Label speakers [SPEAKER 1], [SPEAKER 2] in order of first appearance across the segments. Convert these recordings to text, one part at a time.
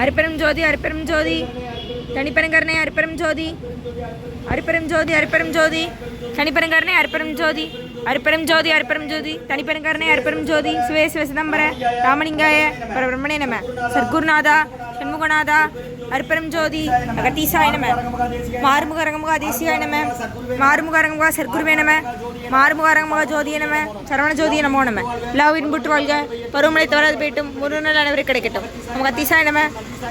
[SPEAKER 1] அரிப்பெரும் ஜோதி அரிப்பெரும் ஜோதி தனிப்பெருங்கருணை அரிப்பெரும் ஜோதி அரிப்பெரும் ஜோதி அரிப்பெரும் ஜோதி தனிப்பெருங்கருணை அரிப்பெரும் ஜோதி அரிப்பெரும் ஜோதி அரிப்பெரும் ஜோதி தனிப்பெருங்கருணை அரிப்பெரும் ஜோதி சிவே சிவ சிதம்பர ராமலிங்காய பரபிரம்மணே நம சர்க்குருநாதா சண்முகநாதா அரிப்பெரும் ஜோதி அகத்தீசாய நம மாறுமுக அரங்கமுக தேசிகாய நம மாறுமுக அரங்கமுக சர்க்குருவே நம மாறுமுக அரங்கமுக ஜோதிய நம சரவண ஜோதிய நமோ நம எல்லாவும் இன்புற்று வாழ்க பருவமழை தவறாது போயிட்டும் ஒரு நாள் அனைவரும் கிடைக்கட்டும் நமக்கு அத்தீசாய நம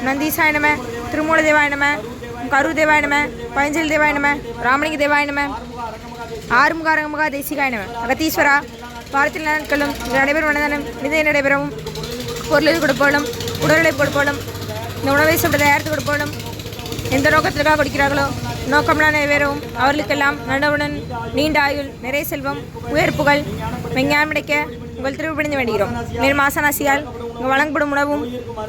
[SPEAKER 1] நந்தீசாய நம திருமூல தேவாய நம கரூர் தேவாய நம பழஞ்சல் தேவாய நம ராமலிங்க தேவாய நம ஆறுமுக அரங்கமுக தேசிகாய நம அகத்தீஸ்வரா வாரத்தில் நாட்களும் நடைபெறும் மனதானம் நிதை நடைபெறவும் பொருளில் கொடுப்போலும் உடல்நிலை கொடுப்போலும் இந்த உணவை சாப்பிட்டு தயாரித்து கொடுப்போலும் எந்த நோக்கத்திற்காக கொடுக்கிறார்களோ நோக்கம்லாம் நிறைவேறவும் அவர்களுக்கெல்லாம் நல்லவுடன் நீண்ட ஆயுள் நிறைய செல்வம் உயர் புகழ் விஞ்ஞானம் கிடைக்க உங்கள் திருவிழிந்து வேண்டுகிறோம். மேலும் ஆசனாசியால் உங்கள் வழங்கப்படும் உணவும்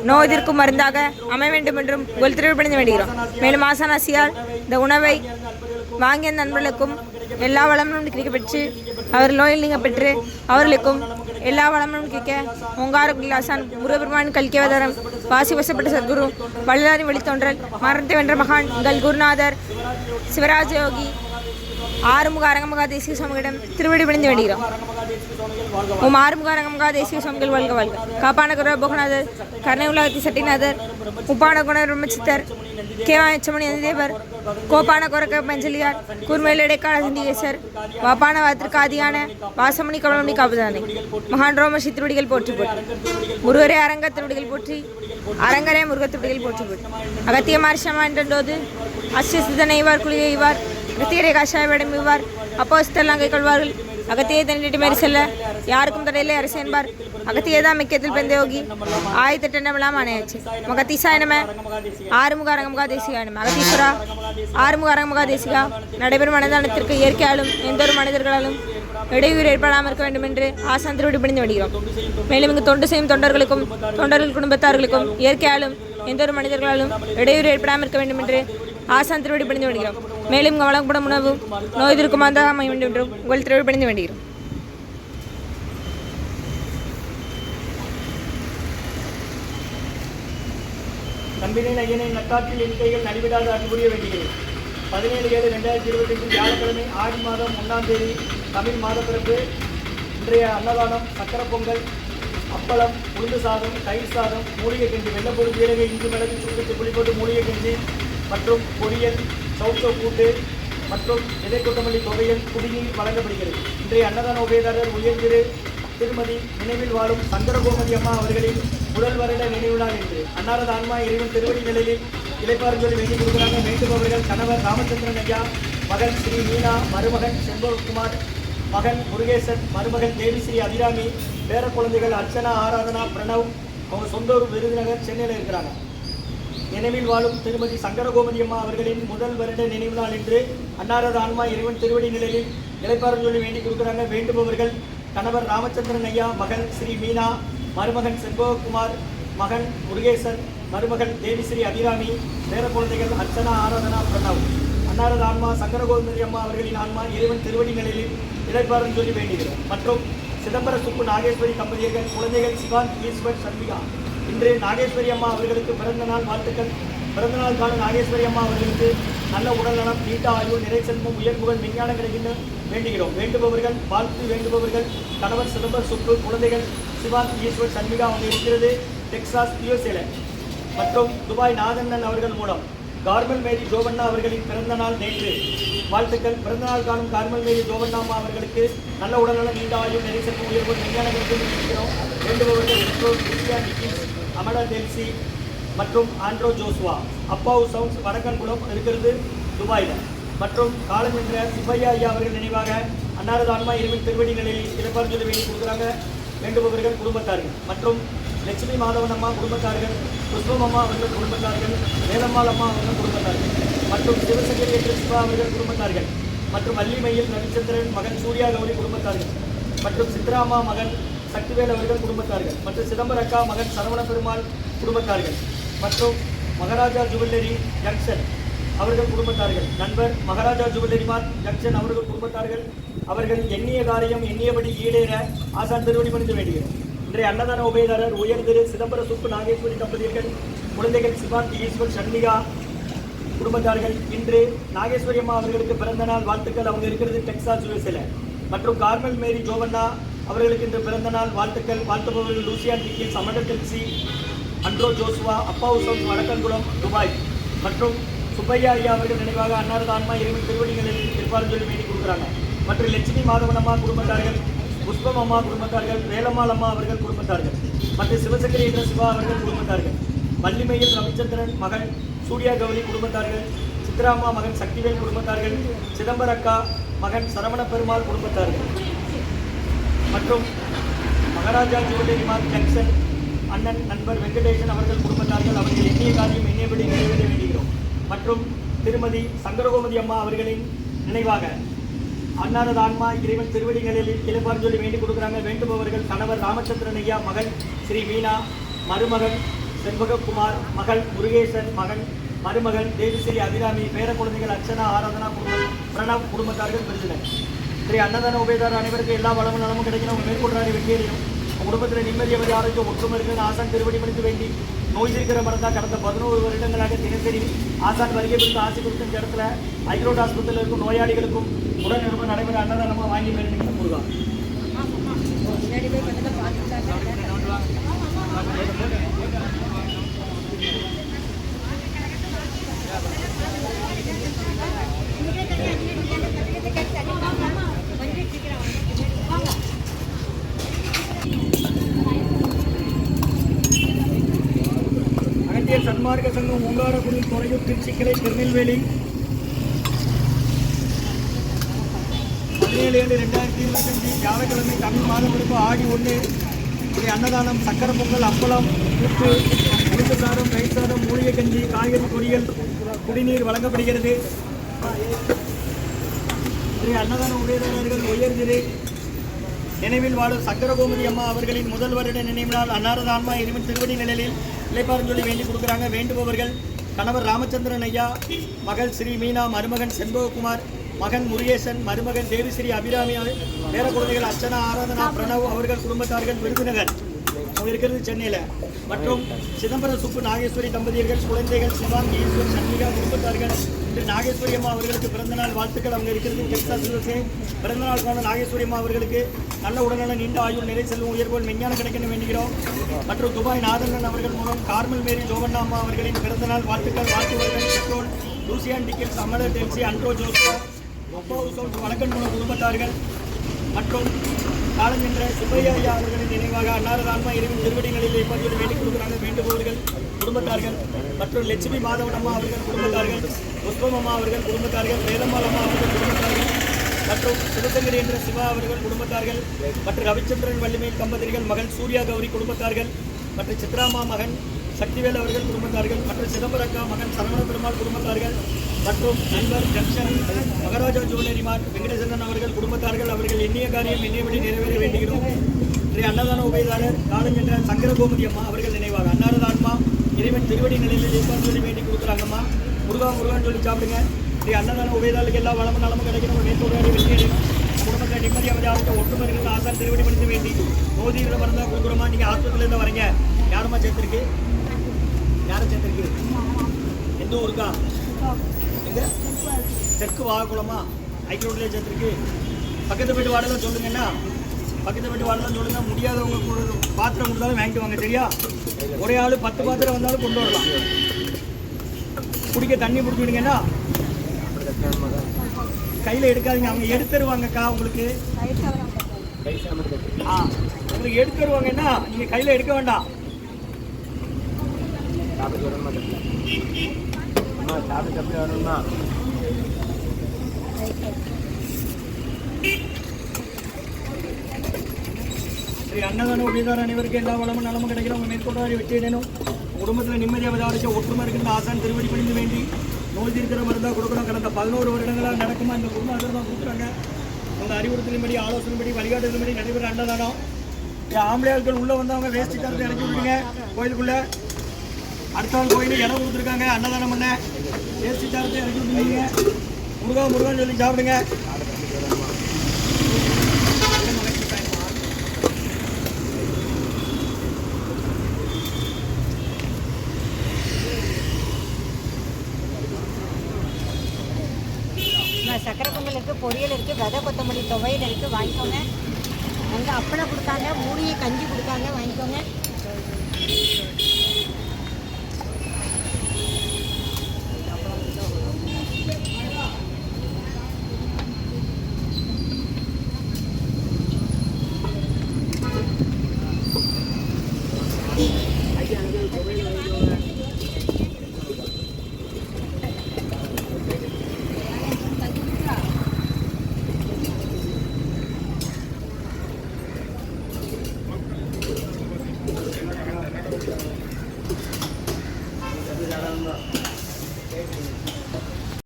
[SPEAKER 1] நோய் எதிர்க்கும் மருந்தாக அமைய வேண்டும் என்றும் உங்கள் திருவிழிந்து வேண்டுகிறோம். மேலும் ஆசனாசியால் இந்த உணவை வாங்கிய நண்பர்களுக்கும் எல்லா வளமும் கிடைக்கப்பெற்று அவர் நோயில் நீங்க பெற்று அவர்களுக்கும் எல்லா வளமும் கிடைக்க ஓங்கார ஆசான் முருகபெருமான் கல்கியவதரம் வாசி வசப்பட்ட சத்குரு வள்ளலாரி வழித்தோன்றல் மரணத்தை வென்ற மகான் எங்கள் குருநாதர் சிவராஜ யோகி ஆறுமுக அரங்கமுக தேசிய சுவாமிகளிடம் திருவடி பிடிந்து வேண்டுகிறோம். ஆறுமுக அரங்கமுக தேசிய சுவாமிகள் வாழ்க வாழ்க. காப்பான குர போகநாதர் கருணை உலகத்தி சட்டிநாதர் உப்பான குண பிரம்மச்சித்தர் கேவாயச்சமணி அந்திதேவர் கோப்பான கொரக்க பஞ்சலியார் கூர்மையில் இடைக்கால சண்டிகேசர் வாப்பான வாத்திற்காதியான வாசமணி கவலமணி காப்புதானே மகான் ரோமசி திருவடிகள் போற்றி போற்றி முருகரே அரங்க திருவடிகள் போற்றி அரங்கரே முருக திருவடிகள் போற்றி போற்றி அகத்திய மார்ஷமா என்றோது அஸ்யசிதனை இவார் குளியை இவார் அகத்தியரை காஷாயவிடம் இவ்வார் அப்போ சித்தர்லாம் கை கொள்வார்கள் அகத்தியை தன்னிட்டு மாரி செல்ல யாருக்கும் தடையிலே அரசு என்பார் அகத்தியதான் மிக்கத்தில் பிறந்த யோகி ஆயத்தெட்டெல்லாம் ஆணையாச்சு மகத்தீசாய நம ஆறுமுக அரங்கமுக தேசிகா நம அகத்தீஸ்வரா ஆறுமுக அரங்கமுக தேசிகா நடைபெறும் மனதானத்திற்கு இயற்கையாலும் எந்த ஒரு மனிதர்களாலும் இடையூறு ஏற்படாமல் இருக்க வேண்டும் என்று ஆசான் திருவிடி பிடிந்து வருகிறோம். மேலும் இங்கு தொண்டு செய்யும் தொண்டர்களுக்கும் தொண்டர்கள் குடும்பத்தார்களுக்கும் இயற்கையாலும் எந்த ஒரு மனிதர்களாலும் இடையூறு ஏற்படாமல் இருக்க வேண்டும் என்று ஆசான் திருவடி பிடிந்து வேண்டுகிறோம். மேலும் இங்கு வழங்கப்படும் உணவு நோய் எதிர்க்கும் மருந்தாக அமைய வேண்டும் என்றும் உங்கள் திருவடி பிடிந்து வேண்டுகிறோம்.
[SPEAKER 2] நம்பினேன் ஐயனை நட்டாற்றில் எண்ணிக்கைகள் நடைபெறாத அன்புரிய வேண்டுகிறேன். 17/7/2025 வியாழக்கிழமை ஆடி மாதம் 1ஆம் தேதி தமிழ் மாதப்பிறப்பு. இன்றைய அன்னதானம் சக்கர பொங்கல், அப்பளம், உளுந்து சாதம், தயிர் சாதம், மூலிகை கஞ்சி, வெள்ளப்பொரு ஜீரக இஞ்சி மிளகு சுட்டு புளிப்போட்டு மூலிகை கஞ்சி மற்றும் பொரியல், சவுச்சோ கூட்டு மற்றும் விதை கொத்தமல்லி தொகையல் குடிநீர் வழங்கப்படுகிறது. இன்றைய அன்னதான உபயதாரர் உயர்திரு திருமதி நினைவில் வாழும் சங்கரகோமதி அம்மா அவர்களின் முதல் வருட நினைவு நாள் என்று அன்னாரது ஆன்மா இறைவன் திருவடி நிலையில் இளைப்பாறும் சொல்லி வேண்டிக் கொடுக்கிறாங்க. வேண்டுபவர்கள் கணவர் ராமச்சந்திரன் ஐயா, மகன் ஸ்ரீ மீனா, மருமகன் செம்பகுமார், மகன் முருகேசன், மருமகன் தேவிஸ்ரீ அபிராமி, பேர குழந்தைகள் அர்ச்சனா, ஆராதனா, பிரணவ். அவங்க சொந்த ஊர் விருதுநகர், சென்னையில் இருக்கிறாங்க. நினைவில் வாழும் திருமதி சங்கரகோமதி அம்மா அவர்களின் முதல் வருட நினைவு நாள் என்று அன்னாரது ஆன்மா இறைவன் திருவடி நிலையில் இளைப்பாறும் சொல்லி வேண்டிக் கொடுக்கிறாங்க. வேண்டுபவர்கள் கணவர் ராமச்சந்திரன் ஐயா, மகன் ஸ்ரீ மீனா, மருமகன் செம்பகுமார், மகன் முருகேசன், மருமகள் தேவிஸ்ரீ அபிராமி, பேர குழந்தைகள் அர்ச்சனா, ஆராதனா, பிரணவ். அன்னாரது ஆன்மா சங்கரகோமதி அம்மா அவர்களின் ஆன்மா இறைவன் திருவடி நிலையில் இளைப்பாறும் சொல்லி வேண்டுகிறோம். மற்றும் சிதம்பர சுப்பு நாகேஸ்வரி தம்பதியர்கள் குழந்தைகள் சிவான், ஈஸ்வர், சண்மிகா. இன்று நாகேஸ்வரி அம்மா அவர்களுக்கு பிறந்த நாள் வாழ்த்துக்கள். பிறந்தநாள் காணும் நாகேஸ்வரி அம்மா அவர்களுக்கு நல்ல உடல்நலம், நீண்ட ஆயுள், நிறை செல்வம், உயர்வுகள், விஞ்ஞானம் கிடைக்கின்ற வேண்டுகிறோம். வேண்டுபவர்கள் வாழ்த்து வேண்டுபவர்கள் கணவர் சிதம்பர சுப்பு, குழந்தைகள் சிவான், ஈஸ்வர், சண்மிகா. அவங்க இருக்கிறது டெக்சாஸ், யுஎஸ்ஏல. மற்றும் துபாய் நாதண்ணன் அவர்கள் மூலம் கார்மல் மேரி ஜோவண்ணா அவர்களின் பிறந்த நாள் நேற்று. வாழ்த்துக்கள். பிறந்தநாள் காணும் கார்மல் மேரி ஜோவண்ணா அம்மா அவர்களுக்கு நல்ல உடல்நலம், நீண்ட ஆயுள், நிறை செல்வம், உயர்வுகள், விஞ்ஞானம் கிடைக்கிறோம். வேண்டுபவர்கள் கிறிஸ்டியா நிக்கிஸ், அமடா டெல்சி மற்றும் ஆண்ட்ரோ ஜோஸ்வா. அப்பாவு சவுண்ட்ஸ் வடக்கன்குளம் இருக்கிறது துபாயில். மற்றும் காலம் என்ற சுப்பையா ஐயா அவர்கள் நினைவாக அன்னாரது ஆன்மா இறைவன் திருவடி நிலையில் இறப்பாறு சொல்லி வேண்டி கொடுக்குறாங்க. வேண்டுபவர்கள் குடும்பத்தார்கள். மற்றும் லட்சுமி மாதவன் அம்மா குடும்பத்தார்கள், புஷ்பம் அம்மா அவர்கள் குடும்பத்தார்கள், வேலம்மாள் அம்மா அவர்கள் குடும்பத்தார்கள். மற்றும் சிவசங்கரி என்ற சிவா அவர்கள் குடும்பத்தார்கள். மற்றும் வள்ளிமையில் ரவிச்சந்திரன் மகன் சூர்யா கௌரி குடும்பத்தார்கள். மற்றும் சித்ராமா மகன் சக்திவேல் அவர்கள் குடும்பத்தார்கள். மற்றும் சிதம்பர அக்கா மகன் சரவண பெருமாள் குடும்பத்தார்கள். மற்றும் மகாராஜா ஜுவல்லரி ஜங்ஷன் அவர்கள் குடும்பத்தார்கள். நண்பர் மகாராஜா ஜுவல்லரி மார்ட் ஜங்ஷன் அவர்கள் குடும்பத்தார்கள். அவர்கள் எண்ணிய காரியம் எண்ணியபடி ஈடேற ஆசான் திருவடி பணிந்து வேண்டுகிறோம். இன்றைய அன்னதான உபயதாரர் உயர் திரு சிதம்பர சுப்பு நாகேஸ்வரி தம்பதியர்கள், குழந்தைகள் சிவாந்தி, ஈஸ்வர், சண்மிகா குடும்பத்தார்கள். இன்று நாகேஸ்வரி அம்மா அவர்களுக்கு பிறந்த நாள் வாழ்த்துக்கள். அவங்க இருக்கிறது டெக்சாஸ் யூஎஸ்ஏல. மற்றும் கார்மல் மேரி ஜோவண்ணா அவர்களுக்கு இன்று பிறந்த நாள் வாழ்த்துக்கள். வாழ்த்துபவர்கள் லூசியான் டிக்கிஸ், அமடர் டெல்சி, அண்ட்ரோ ஜோசுவா, அப்பா உசோன், வடக்கன்குளம், துபாய். மற்றும் சுப்பையா ஐயா அவர்கள் நினைவாக அன்னாரது ஆன்மா இறைவன் திருவடிகளில் இருப்பார்கள் சொல்லி வேண்டி கொடுக்குறாங்க. மற்றும் லட்சுமி மாதவன் அம்மா குடும்பத்தார்கள், புஷ்பம் அம்மா குடும்பத்தார்கள், வேலம்மாள் அம்மா அவர்கள் குடும்பத்தார்கள். மற்றும் சிவசங்கரி என்ற சிவா அவர்கள் குடும்பத்தார்கள். வள்ளிமையில் ரவிச்சந்திரன் மகன் சூர்யா கௌரி குடும்பத்தார்கள். சித்ராமா மகன் சக்திவேல் குடும்பத்தார்கள். சிதம்பரக்கா மகன் சரவண பெருமாள் குடும்பத்தார்கள். மற்றும் மகாராஜா ஜுவல்லரி மார்க் ஜங்ஷன் அண்ணன் நண்பர் வெங்கடேசன் அவர்கள் குடும்பத்தார்கள். அவர்கள் எண்ணிய காரியம் எண்ணியபடி நிறைவேற வேண்டுகிறோம். மற்றும் திருமதி சங்கரகோமதி அம்மா அவர்களின் நினைவாக அன்னாரது ஆன்மா இறைவன் திருவடிகளில் இளைப்பாறு சொல்லி வேண்டிக் கொடுக்குறாங்க. வேண்டுபவர்கள் கணவர் ராமச்சந்திரன் ஐயா, மகள் ஸ்ரீ மீனா, மருமகன் செண்பககுமார், மகள் முருகேசன், மகன் மருமகன் தேவிஸ்ரீ அபிராமி, பேர குழந்தைகள் அர்ச்சனா, ஆராதனா, பிரணவ் குடும்பத்தார்கள் விருந்தினர். ஸ்ரீ அன்னதான உபயதாரர் அனைவருக்கும் எல்லா வளமும் நலமும் கிடைக்கணும். மேற்கொள்றாரு வெற்றியடையும். குடும்பத்தில் நிம்மதி அமைதி ஆரோக்கியம் ஒற்றுமை இருக்கிறது ஆசான் திருவடி பணித்து வேண்டி நோய் இருக்கிற மரத்தான் கடந்த 11 வருடங்களாக தினசரி ஆசான் வருகை பிடித்து ஆசை கொடுத்த இந்த இடத்துல ஐக்ரோட் ஆஸ்பத்திரியில் இருக்கும் நோயாளிகளுக்கும் உடனிருப்பு நடைபெற அன்னதானமாக வாங்கி மேலிங்க முருகா. அகத்தியர் சன்மார்க்க சங்கம் ஓங்காரக்குடி, துறையூர், திருச்சிக்கிளை, திருநெல்வேலி 17/7/2025 வியாழக்கிழமை தமிழ் மாதம் இருக்கும் ஆடி 1 இப்படி அன்னதானம், சக்கரை பொங்கல், அப்பளம், உப்பு, உளுந்து சாதம், ரைஸ் சாதம், மூலிகை கஞ்சி, காய்கறி பொரியல், குடிநீர் வழங்கப்படுகிறது. அன்னதான உபயதாரர்கள் உயர் திரு நினைவில் வாழும் சக்கரகோமதி அம்மா அவர்களின் முதல் வருட நினைவு நாள் அன்னாரது ஆன்மா இறைவன் திருவடி நிலையில் இளைப்பாறு சொல்லி வேண்டி கொடுக்குறாங்க. வேண்டுபவர்கள் கணவர் ராமச்சந்திரன் ஐயா, மகள் ஸ்ரீ மீனா, மருமகன் செண்பககுமார், மகன் முருகேசன், மருமகன் தேவிஸ்ரீ அபிராமி, பேர குழந்தைகள் அர்ச்சனா, ஆராதனா, பிரணவ் அவர்கள் குடும்பத்தார்கள் விருதுநகர். அவங்க இருக்கிறது சென்னையில். மற்றும் சிதம்பர சுப்பு நாகேஸ்வரி தம்பதியர்கள், குழந்தைகள் சிவாங்கி, ஈஸ்வர், சண்மிகா குடும்பத்தார்கள். இன்று நாகேஸ்வரி அம்மா அவர்களுக்கு பிறந்தநாள் வாழ்த்துக்கள். அவங்க இருக்கிறது டெக்சாஸ் யூஎஸ்ஏ. பிறந்தநாள் காண நாகேஸ்வரி அம்மா அவர்களுக்கு நல்ல உடல்நல, நீண்ட ஆயுள், நிறை செல்வம், உயர்வோல், விஞ்ஞானம் கிடைக்கணும் வேண்டுகிறோம். மற்றும் துபாய் நாதன் அவர்கள் மூலம் கார்மல் மேரி ஜோவண்ணா அம்மா அவர்களின் பிறந்தநாள் வாழ்த்துக்கள். வாழ்த்துவர்கள் பெட்ரோல், லூசியான் டிக்கிஸ், அமலர் டெல்சி, அண்ட்ரோ ஜோசுவா, அப்பா உசோன், வடக்கன்குளம் குடும்பத்தார்கள். மற்றும் காலஞ்சென்ற சுப்பையா ஐயா அவர்களின் நினைவாக அன்னாரது ஆன்மா இறைவன் திருவடிகளில் இப்போது வேண்டிக் கொடுக்குறாங்க. வேண்டுபவர்கள் குடும்பத்தார்கள். மற்றும் லட்சுமி மாதவன் அம்மா அவர்கள் குடும்பத்தார்கள், புஷ்பம் அம்மா அவர்கள் குடும்பத்தார்கள், வேலம்மாள் அம்மா அவர்கள் குடும்பத்தார்கள். மற்றும் சிவசங்கரி என்ற சிவா அவர்கள் குடும்பத்தார்கள். மற்றும் ரவிச்சந்திரன் வள்ளிமை தம்பதிகள், மகள் சூர்யா கௌரி குடும்பத்தார்கள். மற்றும் சித்ராமா மகன் சக்திவேல் அவர்கள் குடும்பத்தார்கள். மற்றும் சிதம்பரக்கா மகன் சரவண பெருமாள் குடும்பத்தார்கள். மற்றும் நண்பர் junction Maharaja jewellery mark Venkatesan அவர்கள் குடும்பத்தார்கள். அவர்கள் எண்ணிய காரியம் எண்ணியபடி நிறைவேற வேண்டுகிறோம். இன்றைய அன்னதான உபயதாரர் காலஞ்சென்ற சங்கரகோமதி அம்மா அவர்கள் நினைவாக அன்னாரது ஆன்மா இறைவன் திருவடி நிலையில் இருப்பான்னு சொல்லி வேண்டி கொடுக்குறாங்கம்மா. முருகா முருகான்னு சொல்லி சாப்பிடுங்க. இன்றைய அன்னதான உபயதாரர்களுக்கு எல்லா வளமும் நலமும் கிடைக்கணும். மேற்கொள்ளாடி வெற்றியடையும். குடும்பத்தில் நிம்மதி அமைதியாக ஒற்றுமர்கள் ஆசான் திருவடி பணித்து வேண்டி நோதியில் மறந்தால் கொடுக்குறோமா. நீங்கள் ஆஸ்பத்திரியிலேருந்து வரீங்க. யாருமா சேர்த்துருக்கு? யாரும் சேர்த்துருக்கு? எந்த ஊருக்கா? எங்க? தெற்கு வாகக்குளமா? ஐக்கிரோட்லேயே சேர்த்துருக்கு. பக்கத்து வீட்டு வாடலாம் சொல்லுங்கன்னா, பக்கத்து வீட்டு வாடலாம் சொல்லுங்க. முடியாதவங்க பாத்திரம் கொடுத்தாலும் வாங்கிட்டு வாங்க, சரியா? ஒரே ஆள் 10 பாத்திரம் வந்தாலும் கொண்டு வரலாம். குடிக்க தண்ணி பிடிச்சிடுங்கன்னா கையில் எடுக்காதீங்க. அவங்க எடுத்துருவாங்கக்கா உங்களுக்கு. உங்களுக்கு எடுத்துருவாங்கன்னா நீங்கள் கையில் எடுக்க வேண்டாம். ஸ்ரீ அன்னதான உபயதாரர் அனைவருக்கு எல்லா வளமும் நலமும் கிடைக்கணும். அவங்க மேற்கொண்டாடி வெற்றியிடணும். குடும்பத்தில் நிம்மதி அவதாரிக்க ஒற்றுமை இருக்கின்ற ஆசான் திருவடி பணிந்து வேண்டி நோய் தீர்க்கிற மருந்தாக கொடுக்கணும். கடந்த 11 வருடங்களாக நடக்குமா இந்த குடும்பம் தான் கொடுக்குறாங்க. அவங்க அறிவுறுத்தலின்படி, ஆலோசனைப்படி, வழிகாட்டுதலின்படி நடைபெற அன்னதானம். ஆம்பளை ஆட்கள் உள்ளே வந்து அவங்க வேஸ்ட் தரத்தை இறக்கி விடுங்க கோயிலுக்குள்ளே. அடுத்த நாள் கோயில் இடம் கொடுத்துருக்காங்க அன்னதானம் பண்ண. வேஸ்ட் தரத்தை இறக்கி விட்டுருங்க. முருகா முருகான்னு சொல்லி சாப்பிடுங்க.
[SPEAKER 3] சக்கரை பொங்கல் இருக்குது, பொரியல் இருக்குது, விதை கொத்தமல்லி துவையல் இருக்குது, வாங்கிக்கோங்க. அங்கே அப்பளம் கொடுத்தாங்க, மூடியை கஞ்சி